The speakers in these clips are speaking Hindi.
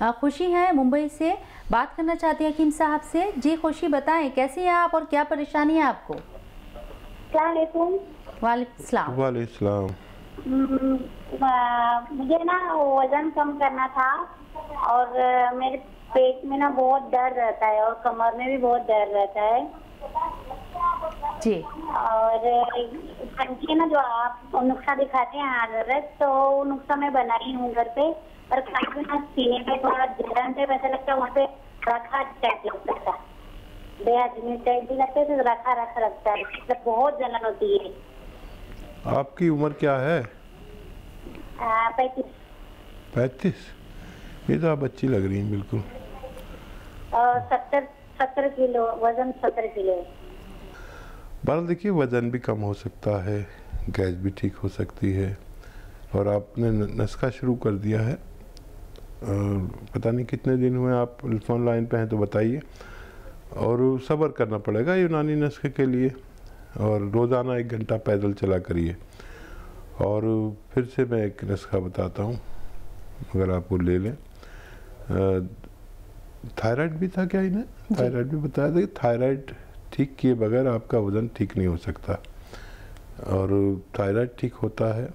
खुशी है मुंबई से, बात करना चाहती हैं हकीम साहब से। जी खुशी, बताएं कैसी हैं आप और क्या परेशानी है आपको? वालेकुम सलाम। वालेकुम। मुझे ना वजन कम करना था और मेरे पेट में ना बहुत दर्द रहता है और कमर में भी बहुत दर्द रहता है जी। और ये ना जो आप नुस्खा दिखाते हैं हजरत, तो वो नुस्खा मैं बनाई हूँ घर पे, और खाने ना सीने पे थोड़ा जलन से वैसा लगता है, वहाँ पे रखा टाइप लगता था, बेहद टाइप भी लगता है, तो रखा रखा लगता है, मतलब बहुत जलन होती है। आपकी उम्र क्या है? 35। 35? ये तो आप अच्छी लग रही हैं बिल्कुल। और 70 किलो वजन, 70 किलो। बहरहाल देखिए, वज़न भी कम हो सकता है, गैस भी ठीक हो सकती है, और आपने नुस्खा शुरू कर दिया है। पता नहीं कितने दिन हुए आप टेलीफोन लाइन पे हैं, तो बताइए। और सब्र करना पड़ेगा यूनानी नुस्खे के लिए, और रोज़ाना 1 घंटा पैदल चला करिए। और फिर से मैं एक नुस्खा बताता हूँ, अगर आप वो ले लें। थायराइड भी था क्या इन्हें? थायराइड भी बताया था। थायराइड ठीक किए बगैर आपका वज़न ठीक नहीं हो सकता, और थायराइड ठीक होता है।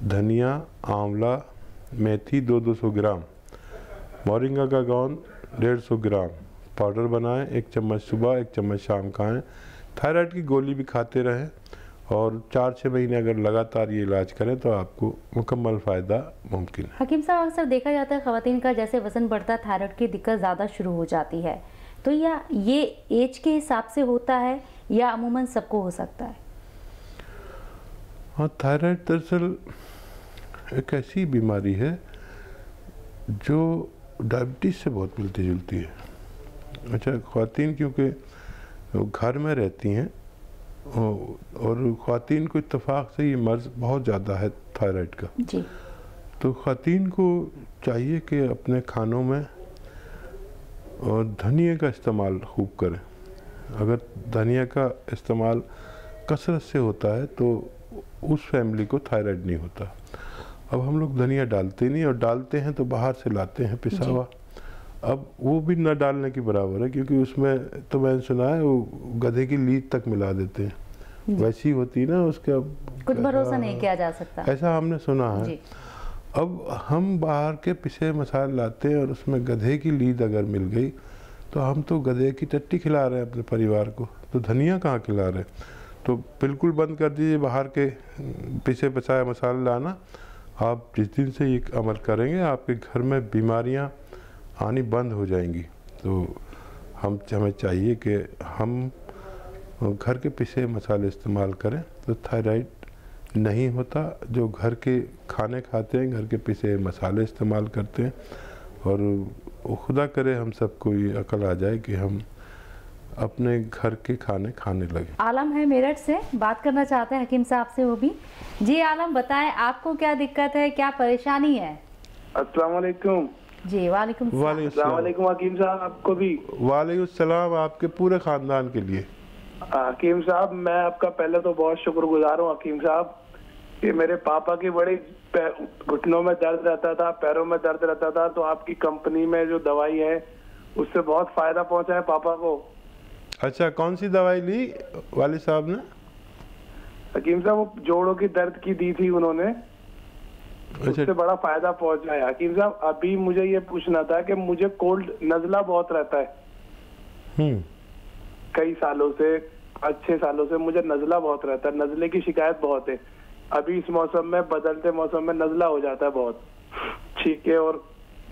धनिया, आंवला, मेथी 200 ग्राम, मोरिंगा का गोंद 150 ग्राम पाउडर बनाएं, 1 चम्मच सुबह 1 चम्मच शाम खाएं। थायराइड की गोली भी खाते रहें, और 4-6 महीने अगर लगातार ये इलाज करें तो आपको मुकम्मल फ़ायदा मुमकिन है। हकीम साहब, अक्सर देखा जाता है ख़वातीन का जैसे वज़न बढ़ता है थायराइड की दिक्कत ज़्यादा शुरू हो जाती है, तो या ये एज के हिसाब से होता है या अमूमन सबको हो सकता है? हाँ, थायराइड दरअसल एक ऐसी बीमारी है जो डायबिटीज़ से बहुत मिलती जुलती है। अच्छा, ख़वातीन क्योंकि घर में रहती हैं, और ख़वातीन को इत्तेफाक से ये मर्ज़ बहुत ज़्यादा है थायराइड का जी। तो ख़वातीन को चाहिए कि अपने खानों में और धनिया का इस्तेमाल खूब करें। अगर धनिया का इस्तेमाल कसरत से होता है तो उस फैमिली को थायराइड नहीं होता। अब हम लोग धनिया डालते नहीं, और डालते हैं तो बाहर से लाते हैं पिसा हुआ। अब वो भी न डालने की बराबर है, क्योंकि उसमें तो मैंने सुना है वो गधे की लीद तक मिला देते हैं, वैसी होती है ना, उसका कुछ भरोसा नहीं किया जा सकता, ऐसा हमने सुना है। अब हम बाहर के पिसे मसाले लाते हैं, और उसमें गधे की लीद अगर मिल गई तो हम तो गधे की टट्टी खिला रहे हैं अपने परिवार को, तो धनिया कहाँ खिला रहे हैं। तो बिल्कुल बंद कर दीजिए बाहर के पिसे पसाए मसाले लाना। आप जिस दिन से ये अमल करेंगे, आपके घर में बीमारियां आनी बंद हो जाएंगी। तो हमें चाहिए कि हम घर के पिसे मसाले इस्तेमाल करें, तो थायराइड नहीं होता। जो घर के खाने खाते हैं, घर के पिसे मसाले इस्तेमाल करते हैं, और खुदा करे हम सबको ये अकल आ जाए कि हम अपने घर के खाने खाने लगे। आलम है मेरठ से, बात करना चाहते हैं हकीम साहब से वो भी। जी आलम, बताएं आपको क्या दिक्कत है, क्या परेशानी है? अस्सलाम वालेकुम। जी वालेकुम वालेकुम हकीम साहब, आपको भी। वालेकुम सलाम, आपके पूरे खानदान के लिए। हकीम साहब, मैं आपका पहले तो बहुत शुक्रगुजार हूँ हकीम साहब, कि मेरे पापा की बड़ी घुटनों में दर्द रहता था, पैरों में दर्द रहता था, तो आपकी कंपनी में जो दवाई है उससे बहुत फायदा पहुंचा है पापा को। अच्छा, कौन सी दवाई ली वालिद साहब ने? हकीम साहब, वो जोड़ों की दर्द की दी थी उन्होंने, उससे बड़ा फायदा पहुंचा है। हकीम साहब, अभी मुझे ये पूछना था कि मुझे कोल्ड नजला बहुत रहता है, कई सालों से, 5-6 सालों से मुझे नजला बहुत रहता है, नजले की शिकायत बहुत है। अभी इस मौसम में, बदलते मौसम में नजला हो जाता है बहुत, ठीक है, और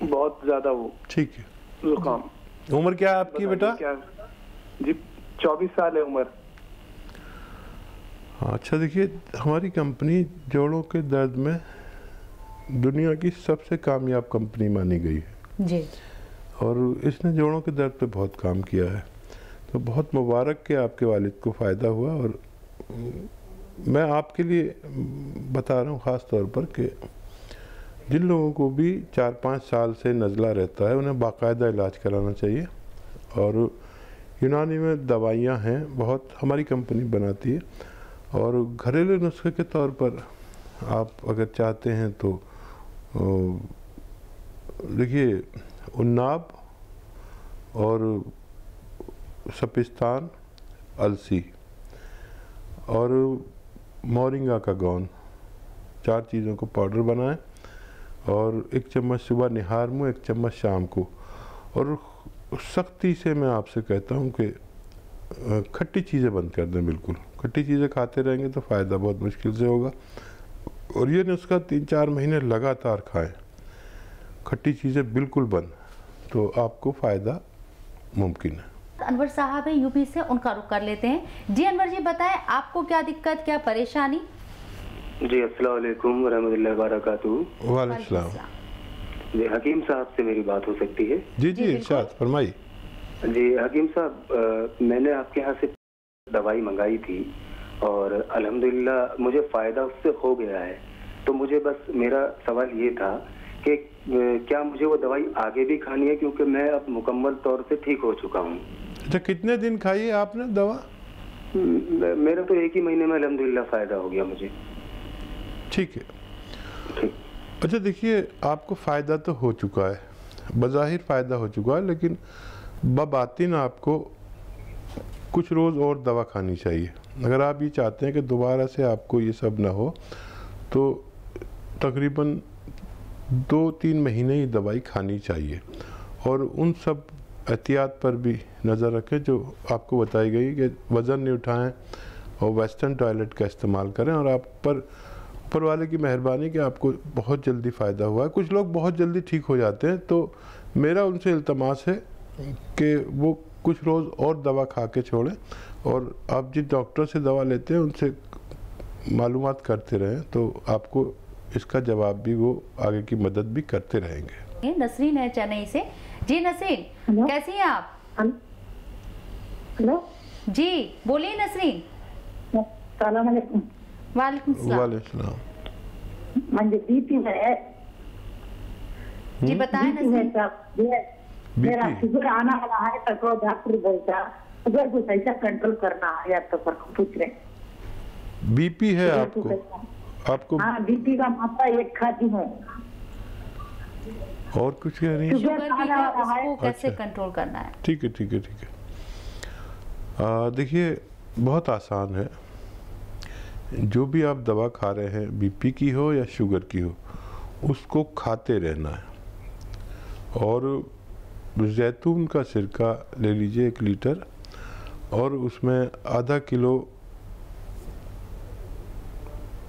बहुत ज्यादा वो, ठीक है, जुकाम। उम्र क्या है आपकी बेटा? क्या जी? 24 साल है उम्र। अच्छा, देखिए, हमारी कंपनी जोड़ों के दर्द में दुनिया की सबसे कामयाब कंपनी मानी गई है जी, और इसने जोड़ों के दर्द पे बहुत काम किया है। तो बहुत मुबारक कि आपके वालिद को फ़ायदा हुआ। और मैं आपके लिए बता रहा हूँ ख़ास तौर पर कि जिन लोगों को भी 4-5 साल से नज़ला रहता है, उन्हें बाकायदा इलाज कराना चाहिए। और यूनानी में दवाइयाँ हैं बहुत, हमारी कंपनी बनाती है, और घरेलू नुस्खे के तौर पर आप अगर चाहते हैं तो देखिए, उन्नाब और सपिस्तान, अलसी और मोरिंगा का गौन, 4 चीज़ों को पाउडर बनाएं और 1 चम्मच सुबह निहार मुँह, 1 चम्मच शाम को। और सख्ती से मैं आपसे कहता हूँ कि खट्टी चीज़ें बंद कर दें बिल्कुल। खट्टी चीज़ें खाते रहेंगे तो फ़ायदा बहुत मुश्किल से होगा। और ये नुस्खा 3-4 महीने लगातार खाएं, खट्टी चीज़ें बिल्कुल बंद, तो आपको फ़ायदा मुमकिन है। अनवर साहब है यूपी से, उनका रुख कर लेते हैं। जी अनवर जी, बताएं आपको क्या दिक्कत, क्या परेशानी? जी अस्सलाम वालेकुम वरहमतुल्लाहि वबरकातुहू। वालेकुम सलाम। जी हकीम साहब से मेरी बात हो सकती है? जी जी इरशाद फरमाइए। जी हकीम साहब, मैंने आपके यहाँ से दवाई मंगाई थी और अल्हम्दुलिल्लाह मुझे फ़ायदा उससे हो गया है। तो मुझे बस मेरा सवाल ये था कि क्या मुझे वो दवाई आगे भी खानी है, क्योंकि मैं अब मुकम्मल तौर से ठीक हो चुका हूँ। अच्छा, कितने दिन खाई है आपने दवा? मेरा तो 1 ही महीने में अल्हम्दुलिल्लाह फ़ायदा हो गया मुझे। ठीक है। ठीक। अच्छा देखिए, आपको फ़ायदा तो हो चुका है, बज़ाहिर फ़ायदा हो चुका है, लेकिन बबातिन आपको कुछ रोज़ और दवा खानी चाहिए। अगर आप ये चाहते हैं कि दोबारा से आपको ये सब ना हो, तो तकरीबन 2-3 महीने ही दवाई खानी चाहिए। और उन सब एहतियात पर भी नज़र रखें जो आपको बताई गई, कि वज़न नहीं उठाएं और वेस्टर्न टॉयलेट का इस्तेमाल करें। और आप पर ऊपर वाले की मेहरबानी कि आपको बहुत जल्दी फ़ायदा हुआ है। कुछ लोग बहुत जल्दी ठीक हो जाते हैं, तो मेरा उनसे इल्तमास है कि वो कुछ रोज़ और दवा खा के छोड़ें, और आप जिस डॉक्टर से दवा लेते हैं उनसे मालूमात करते रहें, तो आपको इसका जवाब भी वो आगे की मदद भी करते रहेंगे। नसरीन है चेन्नई से। जी नसरीन, कैसी हैं आप? हेलो जी बोलिए नसरीन। अस्सलाम वालेकुम। वालेकुम सलाम। वालेकुम सलाम। मुझे बीपी है। जी बताएं नसरीन। मेरा शुगर आना वाला है, तो डॉक्टर बोलता अगर कुछ ऐसा कंट्रोल करना है या तो पूछ रहे। बीपी है आपको? हाँ, बीपी का मात्रा 1 खाती हूँ। और कुछ कह रही है? शुगर भी है, उसको कैसे अच्छा। कंट्रोल करना है? ठीक है ठीक है ठीक है। देखिए, बहुत आसान है। जो भी आप दवा खा रहे हैं, बीपी की हो या शुगर की हो, उसको खाते रहना है। और जैतून का सिरका ले लीजिए 1 लीटर, और उसमें आधा किलो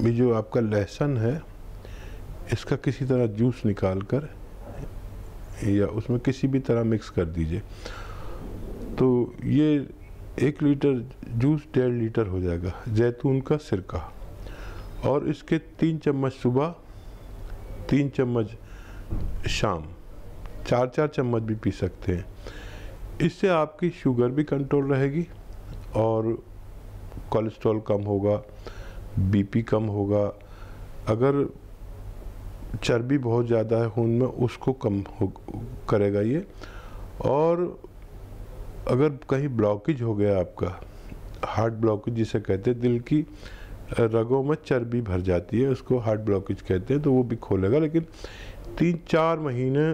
भी जो आपका लहसुन है, इसका किसी तरह जूस निकाल कर या उसमें किसी भी तरह मिक्स कर दीजिए। तो ये 1 लीटर जूस 1.5 लीटर हो जाएगा जैतून का सिरका। और इसके 3 चम्मच सुबह, 3 चम्मच शाम, 4-4 चम्मच भी पी सकते हैं। इससे आपकी शुगर भी कंट्रोल रहेगी और कोलेस्ट्रॉल कम होगा, बीपी कम होगा। अगर चर्बी बहुत ज़्यादा है खून में, उसको कम करेगा ये। और अगर कहीं ब्लॉकेज हो गया आपका, हार्ट ब्लॉकेज जिसे कहते हैं, दिल की रगों में चर्बी भर जाती है, उसको हार्ट ब्लॉकेज कहते हैं, तो वो भी खोलेगा। लेकिन 3-4 महीने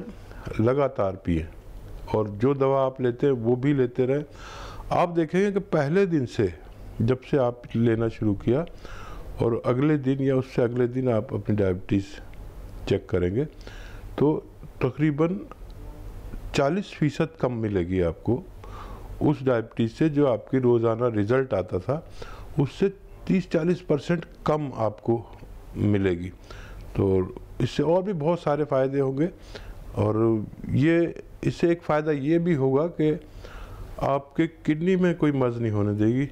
लगातार पिए, और जो दवा आप लेते हैं वो भी लेते रहें। आप देखेंगे कि पहले दिन से, जब से आप लेना शुरू किया, और अगले दिन या उससे अगले दिन आप अपनी डायबिटीज़ चेक करेंगे, तो तकरीबन 40% कम मिलेगी आपको उस डायबिटीज़ से जो आपकी रोज़ाना रिज़ल्ट आता था, उससे 30-40% कम आपको मिलेगी। तो इससे और भी बहुत सारे फ़ायदे होंगे। और ये इससे एक फ़ायदा ये भी होगा कि आपके किडनी में कोई मर्ज़ नहीं होने देगी।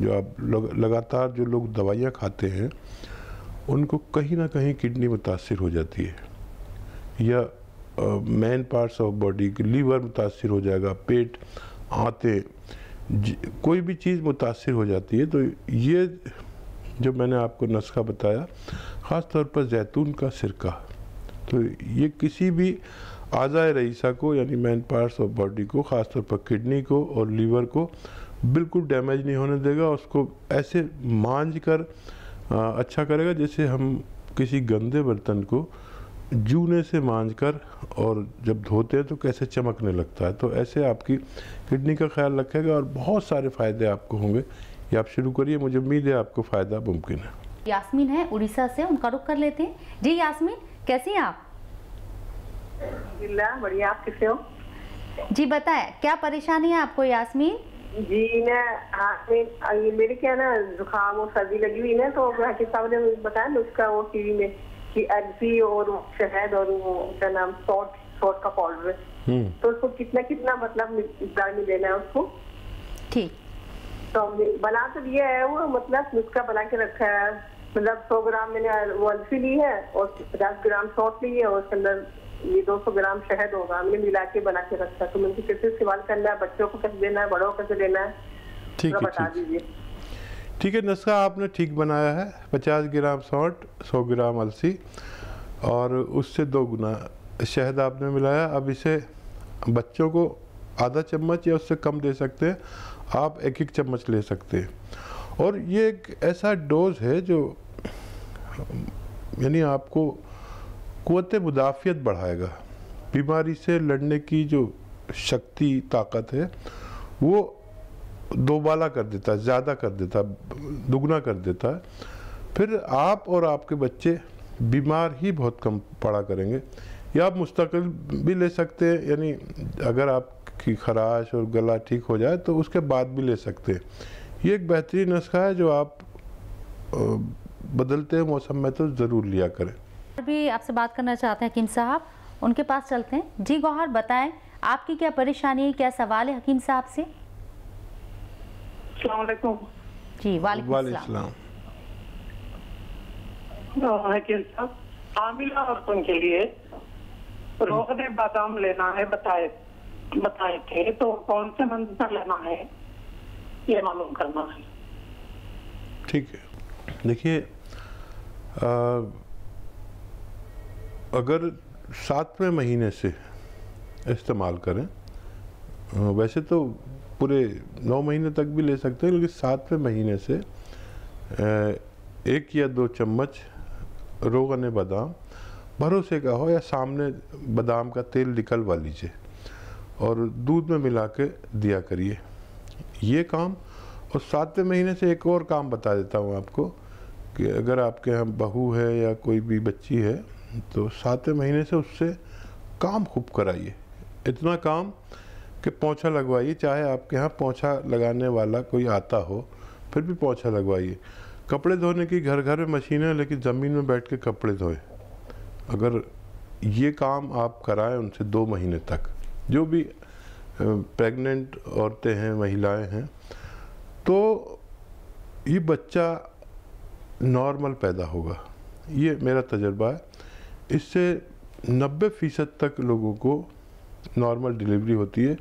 जो आप लगातार जो लोग दवाइयाँ खाते हैं, उनको कहीं ना कहीं किडनी मुतासिर हो जाती है, या main parts of body, liver मुतासिर हो जाएगा, पेट, आंतें, कोई भी चीज़ मुतासिर हो जाती है। तो ये जो मैंने आपको नुस्खा बताया, ख़ास तौर पर जैतून का सिरका, तो ये किसी भी आज़ाए रईसा को, यानी मेन पार्ट्स ऑफ बॉडी को, ख़ास तौर पर किडनी को और लीवर को बिल्कुल डैमेज नहीं होने देगा। उसको ऐसे मांझ कर अच्छा करेगा जैसे हम किसी गंदे बर्तन को जूने से मांजकर और जब धोते हैं तो कैसे चमकने लगता है। तो ऐसे आपकी किडनी का ख्याल रखेगा और बहुत सारे फ़ायदे आपको होंगे। ये आप शुरू करिए, मुझे उम्मीद है आपको फ़ायदा मुमकिन है। यास्मीन है उड़ीसा से, उनका रुख कर लेते हैं। जी यास्मीन, कैसी हैं आप? बढ़िया, आप कैसे हो? जी बताएं, क्या परेशानी है आपको यास्मीन? जी मैं मेरे क्या ना जुकाम और सर्दी लगी हुई है, तो साहब ने बताया ना उसका वो टीवी में कि अलसी और शहद और वो क्या नाम सॉल्ट का पाउडर, तो उसको कितना कितना मतलब मिकदार में लेना है उसको। ठीक, तो बना तो दिया है वो, मतलब नुस्खा बना के रखा है। मतलब 100 ग्राम मैंने वो अलसी ली है और 50 ग्राम सॉल्ट ली है और उसके अंदर ये 200 ग्राम शहद होगा, हमने मिला के बना के रखा है। तो मुझे कैसे इस्तेमाल करना है, बच्चों को कैसे देना है, बड़ों को कैसे देना है, ठीक है, बता दीजिए। ठीक है, नुस्खा आपने ठीक बनाया है। 50 ग्राम सॉल्ट, 100 ग्राम अलसी और उससे 2 गुना शहद आपने मिलाया। अब इसे बच्चों को आधा चम्मच या उससे कम दे सकते हैं आप, 1-1 चम्मच ले सकते हैं। और ये एक ऐसा डोज है जो यानी आपको क़ुव्वत मुदाफ़ियत बढ़ाएगा, बीमारी से लड़ने की जो शक्ति ताकत है वो दोबाला कर देता है, ज़्यादा कर देता है, दुगना कर देता है। फिर आप और आपके बच्चे बीमार ही बहुत कम पड़ा करेंगे। या आप मुस्तकिल भी ले सकते हैं, यानी अगर आपकी खराश और गला ठीक हो जाए तो उसके बाद भी ले सकते हैं। ये एक बेहतरीन नुस्खा है जो आप बदलते मौसम में तो ज़रूर लिया करें। अभी आपसे बात करना चाहते हैं हकीम साहब, उनके पास चलते हैं। जी गौहर, बताएं आपकी क्या परेशानी है, क्या सवाल है हकीम साहब से? अस्सलाम वालेकुम। जी वालेकुम सलाम। हकीम साहब, हामिला औरतों के लिए रोगन बादाम लेना है बताए थे, तो कौन से मंत्र लेना है ये मालूम करना है। ठीक है, देखिए अगर 7वें महीने से इस्तेमाल करें, वैसे तो पूरे 9 महीने तक भी ले सकते हैं, लेकिन 7वें महीने से 1 या 2 चम्मच रोगन बादाम भरोसे का हो या सामने बादाम का तेल निकलवा लीजिए और दूध में मिला के दिया करिए ये काम। और 7वें महीने से एक और काम बता देता हूँ आपको कि अगर आपके यहाँ बहू है या कोई भी बच्ची है तो 7वें महीने से उससे काम खूब कराइए, इतना काम कि पोंछा लगवाइए। चाहे आपके यहाँ पोंछा लगाने वाला कोई आता हो फिर भी पोंछा लगवाइए। कपड़े धोने की घर घर में मशीन है, लेकिन ज़मीन में बैठ के कपड़े धोए। अगर ये काम आप कराएं उनसे 2 महीने तक, जो भी प्रेग्नेंट औरतें हैं, महिलाएं हैं, तो ये बच्चा नॉर्मल पैदा होगा। ये मेरा तजर्बा है। इससे 90% तक लोगों को नॉर्मल डिलीवरी होती है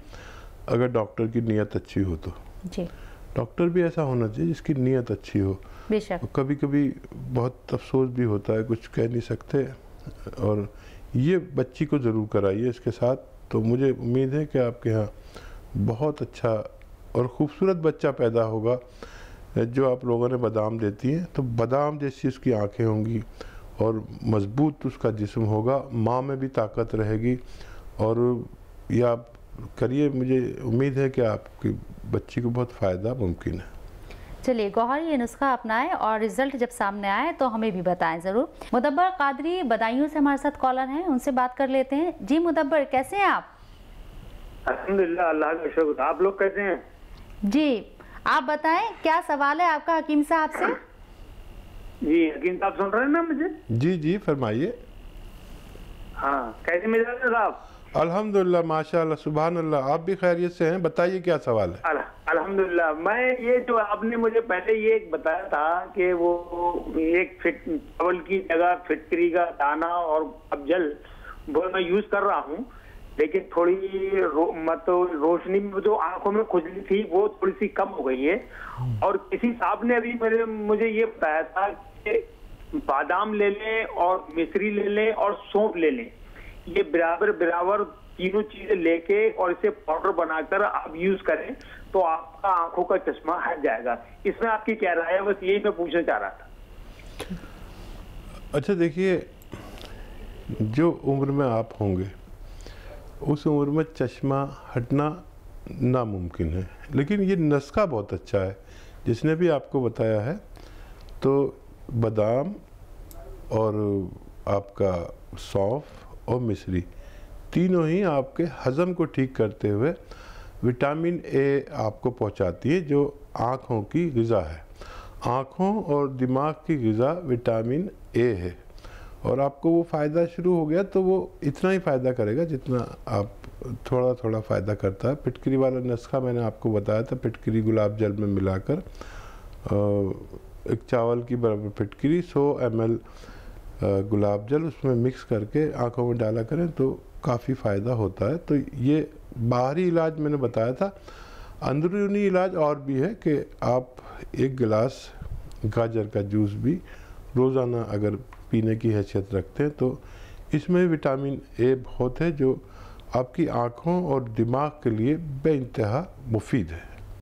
अगर डॉक्टर की नीयत अच्छी हो तो। जी, डॉक्टर भी ऐसा होना चाहिए जिसकी नीयत अच्छी हो। बेशक। कभी कभी बहुत अफसोस भी होता है, कुछ कह नहीं सकते। और ये बच्ची को ज़रूर कराइए इसके साथ, तो मुझे उम्मीद है कि आपके यहाँ बहुत अच्छा और ख़ूबसूरत बच्चा पैदा होगा। जो आप लोगों ने बादाम देती हैं, तो बादाम जैसी उसकी आँखें होंगी और मजबूत उसका जिस्म होगा, माँ में भी ताकत रहेगी। और ये आप करिए, मुझे उम्मीद है कि आपकी बच्ची को बहुत फ़ायदा मुमकिन है। चलिए गौहर, ये नुस्खा अपनाएं और रिजल्ट जब सामने आए तो हमें भी बताएं ज़रूर। मुदब्बर कादरी बदायूं से हमारे साथ कॉलर हैं, उनसे बात कर लेते हैं। जी मुदब्बर, कैसे हैं आप? अल्हम्दुलिल्लाह, अल्लाह का शुक्र। आप लोग कैसे हैं? जी, आप बताएं क्या सवाल है आपका हकीम साहब से? जी हकीम साहब सुन रहे हैं ना मुझे? जी जी फरमाइए। हाँ, कैसे मिजाज है साहब? अल्हम्दुलिल्लाह, माशाअल्लाह, सुभान अल्लाह। आप भी खैरियत से हैं? बताइए क्या सवाल है। अल्हम्दुलिल्लाह। मैं ये जो आपने मुझे पहले ये एक बताया था कि वो एक चावल की जगह फिटकरी का दाना और अफजल वो मैं यूज कर रहा हूँ, लेकिन थोड़ी मतलब रोशनी में जो आंखों में खुजली थी वो थोड़ी सी कम हो गई है। और किसी साहब ने अभी मुझे ये बताया था कि बादाम ले लें और मिश्री ले लें और सौंफ ले लें, ये बराबर तीनों चीजें लेके और इसे पाउडर बनाकर आप यूज करें तो आपका आंखों का चश्मा हट जाएगा। इसमें आपकी क्या राय है? बस यही मैं पूछना चाह रहा था। अच्छा देखिए, जो उम्र में आप होंगे उस उम्र में चश्मा हटना नामुमकिन है, लेकिन ये नुस्खा बहुत अच्छा है जिसने भी आपको बताया है। तो बादाम और आपका सौंफ और मिश्री तीनों ही आपके हज़म को ठीक करते हुए विटामिन ए आपको पहुंचाती है, जो आँखों की ग़िज़ा है। आँखों और दिमाग की ग़िज़ा विटामिन ए है, और आपको वो फ़ायदा शुरू हो गया तो वो इतना ही फ़ायदा करेगा जितना आप थोड़ा थोड़ा फ़ायदा करता है। फिटकरी वाला नुस्खा मैंने आपको बताया था, फिटकरी गुलाब जल में मिलाकर एक चावल की बराबर फिटकरी 100 ml गुलाब जल उसमें मिक्स करके आँखों में डाला करें तो काफ़ी फ़ायदा होता है। तो ये बाहरी इलाज मैंने बताया था। अंदरूनी इलाज और भी है कि आप 1 गिलास गाजर का जूस भी रोज़ाना अगर पीने की हैसियत रखते हैं तो इसमें विटामिन ए बहुत है, जो आपकी आँखों और दिमाग के लिए बेइंतहा मुफीद है।